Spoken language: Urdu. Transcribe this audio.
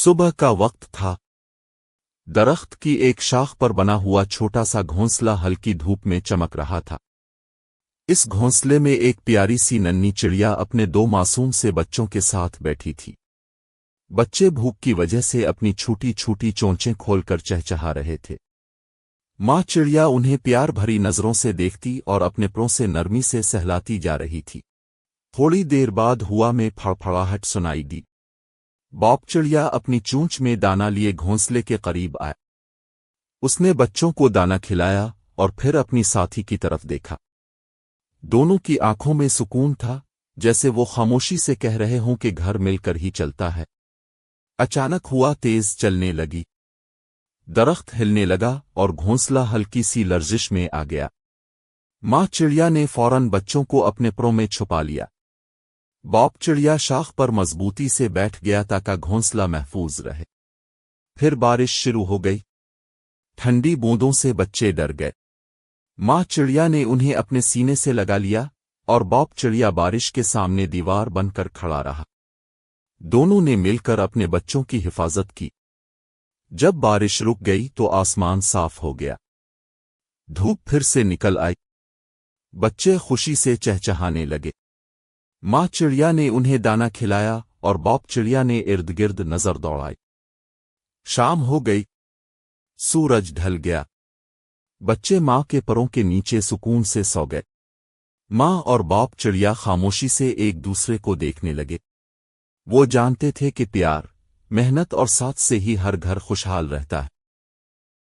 صبح کا وقت تھا۔ درخت کی ایک شاخ پر بنا ہوا چھوٹا سا گھونسلہ ہلکی دھوپ میں چمک رہا تھا۔ اس گھونسلے میں ایک پیاری سی ننھی چڑیا اپنے دو معصوم سے بچوں کے ساتھ بیٹھی تھی۔ بچے بھوک کی وجہ سے اپنی چھوٹی چھوٹی چونچیں کھول کر چہچہا رہے تھے۔ ماں چڑیا انہیں پیار بھری نظروں سے دیکھتی اور اپنے پروں سے نرمی سے سہلاتی جا رہی تھی۔ تھوڑی دیر بعد ہوا میں پھڑپھڑاہٹ سنائی دی۔ باب چڑیا اپنی چونچ میں دانا لیے گھونسلے کے قریب آیا۔ اس نے بچوں کو دانا کھلایا اور پھر اپنی ساتھی کی طرف دیکھا۔ دونوں کی آنکھوں میں سکون تھا، جیسے وہ خاموشی سے کہہ رہے ہوں کہ گھر مل کر ہی چلتا ہے۔ اچانک ہوا تیز چلنے لگی۔ درخت ہلنے لگا اور گھونسلہ ہلکی سی لرزش میں آ گیا۔ ماں چڑیا نے فوراً بچوں کو اپنے پروں میں چھپا لیا۔ باب چڑیا شاخ پر مضبوطی سے بیٹھ گیا تاکہ گھونسلہ محفوظ رہے۔ پھر بارش شروع ہو گئی۔ ٹھنڈی بوندوں سے بچے ڈر گئے۔ ماں چڑیا نے انہیں اپنے سینے سے لگا لیا اور باب چڑیا بارش کے سامنے دیوار بن کر کھڑا رہا۔ دونوں نے مل کر اپنے بچوں کی حفاظت کی۔ جب بارش رک گئی تو آسمان صاف ہو گیا۔ دھوپ پھر سے نکل آئی۔ بچے خوشی سے چہچہانے لگے۔ ماں چڑیا نے انہیں دانا کھلایا اور باب چڑیا نے ارد گرد نظر دوڑائی۔ شام ہو گئی۔ سورج ڈھل گیا۔ بچے ماں کے پروں کے نیچے سکون سے سو گئے۔ ماں اور باب چڑیا خاموشی سے ایک دوسرے کو دیکھنے لگے۔ وہ جانتے تھے کہ پیار، محنت اور ساتھ سے ہی ہر گھر خوشحال رہتا ہے۔